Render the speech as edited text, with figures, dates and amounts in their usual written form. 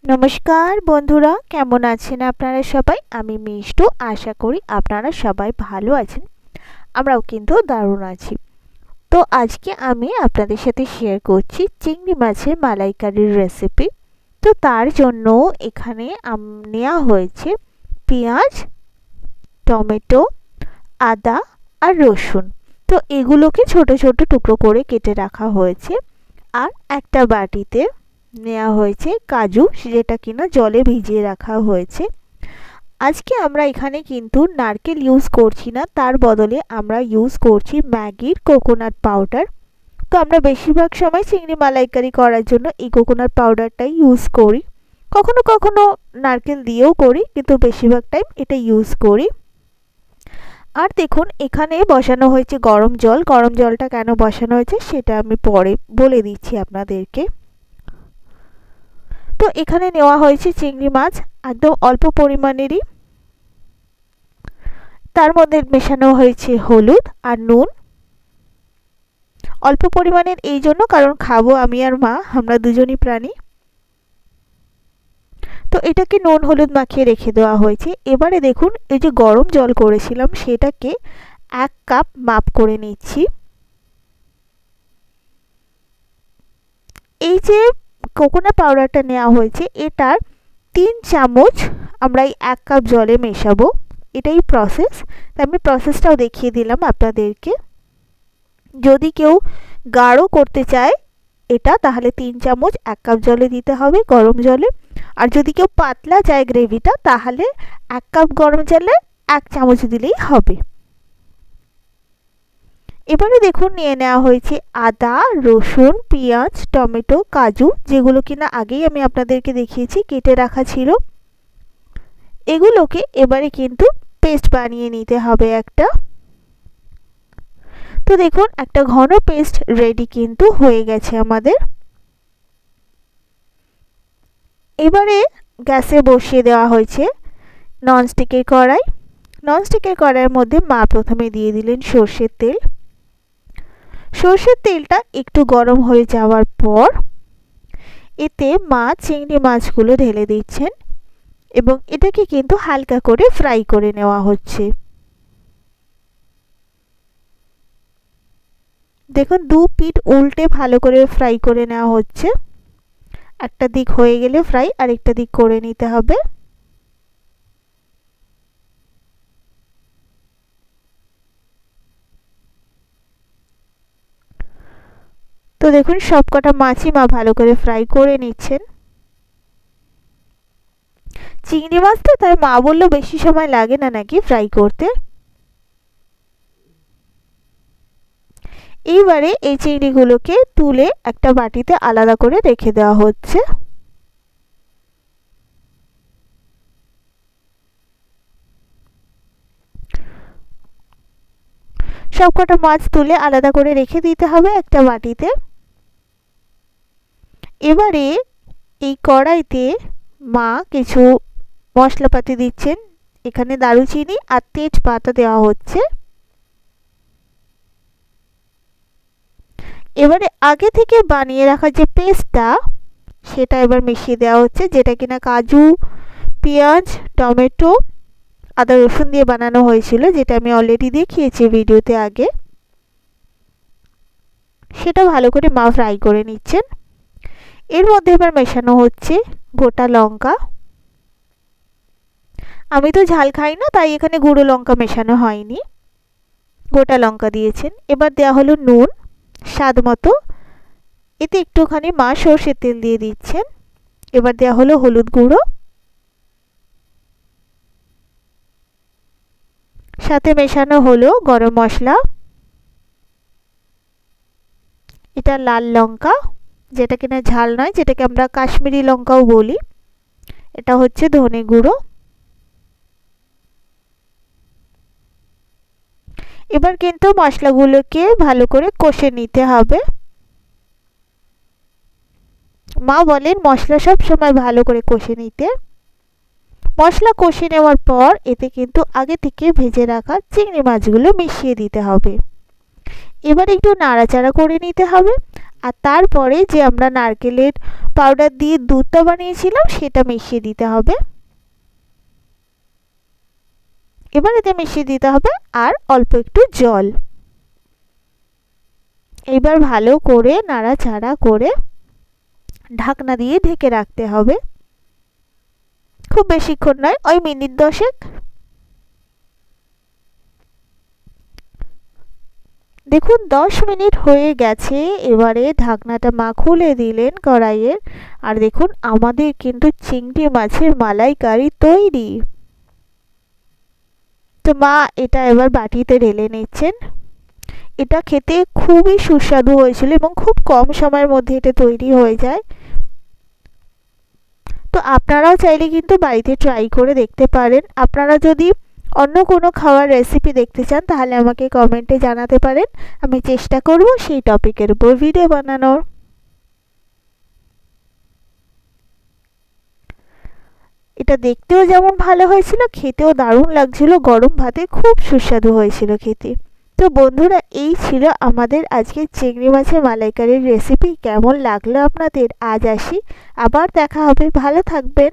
নমস্কার বন্ধুরা, কেমন আছেন আপনারা সবাই? আমি মিষ্টু। আশা করি আপনারা সবাই ভালো আছেন। আমরাও কিন্তু দারুণ আছি। তো আজকে আমি আপনাদের সাথে শেয়ার করছি চিংড়ি মাছের মালাইকারির রেসিপি। তো তার জন্য এখানে নেওয়া হয়েছে পেঁয়াজ, টমেটো, আদা আর রসুন। তো এগুলোকে ছোট ছোট টুকরো করে কেটে রাখা হয়েছে। আর একটা বাটিতে নেওয়া হয়েছে কাজু, যেটা কিনা জলে ভিজিয়ে রাখা হয়েছে। আজকে আমরা এখানে কিন্তু নারকেল ইউজ করছি না, তার বদলে আমরা ইউজ করছি ম্যাগির কোকোনাট পাউডার। তো আমরা বেশিরভাগ সময় চিংড়ি মালাইকারি করার জন্য এই কোকোনাট পাউডারটাই ইউজ করি। কখনো কখনো নারকেল দিয়েও করি, কিন্তু বেশিরভাগ টাইম এটা ইউজ করি। আর দেখুন, এখানে বসানো হয়েছে গরম জল। গরম জলটা কেন বসানো হয়েছে সেটা আমি পরে বলে দিচ্ছি আপনাদেরকে। তো এখানে নেওয়া হয়েছে চিংড়ি মাছ, একদম অল্প পরিমাণেরই। তার মধ্যে মেশানো হয়েছে হলুদ আর নুন। অল্প পরিমাণের এই জন্য কারণ খাবো আমি আর মা, আমরা দুজনই প্রাণী। তো এটাকে নুন হলুদ মাখিয়ে রেখে দেওয়া হয়েছে। এবারে দেখুন, এই যে গরম জল করেছিলাম সেটাকে 1 কাপ মাপ করে নিচ্ছি। এই যে কোকোনাট পাউডারটা নেওয়া হয়েছে, এটার 3 চামচ আমরা এই 1 কাপ জলে মেশাবো। এটাই প্রসেস। তাই আমি প্রসেসটাও দেখিয়ে দিলাম আপনাদেরকে। যদি কেউ গাঢ় করতে চায় এটা, তাহলে 3 চামচ 1 কাপ জলে দিতে হবে, গরম জলে। আর যদি কেউ পাতলা চায় গ্রেভিটা, তাহলে 1 কাপ গরম জলে 1 চামচ দিলেই হবে। এবারে দেখুন, নিয়ে নেওয়া হয়েছে আদা, রসুন, পেঁয়াজ, টমেটো, কাজু, যেগুলো কিনা আগেই আমি আপনাদেরকে দেখিয়েছি কেটে রাখা ছিল। এগুলোকে এবারে কিন্তু পেস্ট বানিয়ে নিতে হবে একটা। তো দেখুন, একটা ঘন পেস্ট রেডি কিন্তু হয়ে গেছে আমাদের। এবারে গ্যাসে বসিয়ে দেওয়া হয়েছে ননস্টিকের কড়াই। ননস্টিকের কড়াইয়ের মধ্যে মা প্রথমে দিয়ে দিলেন সর্ষের তেল। সর্ষের তেলটা একটু গরম হয়ে যাওয়ার পর এতে মা চিংড়ি মাছগুলো ঢেলে দিচ্ছেন এবং এটাকে কিন্তু হালকা করে ফ্রাই করে নেওয়া হচ্ছে। দেখুন, 2 পিঠ উল্টে ভালো করে ফ্রাই করে নেওয়া হচ্ছে। একটা দিক হয়ে গেলে ফ্রাই, আরেকটা দিক করে নিতে হবে। তো দেখুন, সবকটা মাছই মা ভালো করে ফ্রাই করে নিচ্ছেন। চিংড়ি মাছ তো, তার মা বললো বেশি সময় লাগে না নাকি ফ্রাই করতে। এইবারে এই চিংড়িগুলোকে তুলে একটা বাটিতে আলাদা করে রেখে দেওয়া হচ্ছে। সবকটা মাছ তুলে আলাদা করে রেখে দিতে হবে একটা বাটিতে। এবারে এই কড়াইতে মা কিছু মশলাপাতি দিচ্ছেন। এখানে দারুচিনি আর তেজপাতা দেওয়া হচ্ছে। এবারে আগে থেকে বানিয়ে রাখা যে পেস্টটা, সেটা এবার মিশিয়ে দেওয়া হচ্ছে, যেটা কিনা কাজু, পেঁয়াজ, টমেটো, আদা রসুন দিয়ে বানানো হয়েছিল, যেটা আমি অলরেডি দেখিয়েছি ভিডিওতে আগে। সেটা ভালো করে মা ফ্রাই করে নিচ্ছেন। এর মধ্যে এবার মেশানো হচ্ছে গোটা লঙ্কা। আমি তো ঝাল খাই না, তাই এখানে গুঁড়ো লঙ্কা মেশানো হয়নি, গোটা লঙ্কা দিয়েছেন। এবার দেওয়া হলো নুন স্বাদ মতো। এতে একটুখানি মা সর্ষের তেল দিয়ে দিচ্ছেন। এবার দেওয়া হলো হলুদ গুঁড়ো, সাথে মেশানো হলো গরম মশলা। এটা লাল লঙ্কা, যেটা কিনা ঝাল নয়, যেটাকে আমরা কাশ্মীরি লঙ্কাও বলি। এটা হচ্ছে ধনে গুঁড়ো। এবার কিন্তু মশলাগুলোকে ভালো করে কষে নিতে হবে। মা বলেন মশলা সব সময় ভালো করে কষে নিতে। মশলা কষে নেওয়ার পর এতে কিন্তু আগে থেকে ভেজে রাখা চিংড়ি মাছগুলো মিশিয়ে দিতে হবে। এবার একটু নাড়াচাড়া করে নিতে হবে। আর তারপরে যে আমরা নারকেলের পাউডার দিয়ে দুধটা বানিয়েছিলাম সেটা মিশিয়ে দিতে হবে। এবার এতে মিশিয়ে দিতে হবে আর অল্প একটু জল। এবার ভালো করে নাড়াচাড়া করে ঢাকনা দিয়ে ঢেকে রাখতে হবে। খুব বেশিক্ষণ নয়, ওই মিনিট 10। দেখুন 10 মিনিট হয়ে গেছে। এবারে ঢাকনাটা মা খুলে দিলেন কড়াইয়ের, আর দেখুন আমাদের কিন্তু চিংড়ি মাছের মালাইকারি তৈরি। তো মা এটা এবার বাটিতে ঢেলে নিচ্ছেন। এটা খেতে খুবই সুস্বাদু হয়েছিল এবং খুব কম সময়ের মধ্যে এটা তৈরি হয়ে যায়। তো আপনারাও চাইলে কিন্তু বাড়িতে ট্রাই করে দেখতে পারেন। আপনারা যদি অন্য কোনো খাওয়ার রেসিপি দেখতে চান তাহলে আমাকে কমেন্টে জানাতে পারেন। আমি চেষ্টা করব সেই টপিকের উপর ভিডিও বানানোর। এটা দেখতেও যেমন ভালো হয়েছিল, খেতেও দারুণ লাগছিল। গরম ভাতে খুব সুস্বাদু হয়েছিল খেতে। তো বন্ধুরা, এই ছিল আমাদের আজকে চিংড়ি মাছের মালাইকারির রেসিপি। কেমন লাগলো আপনাদের? আজ আসি, আবার দেখা হবে। ভালো থাকবেন।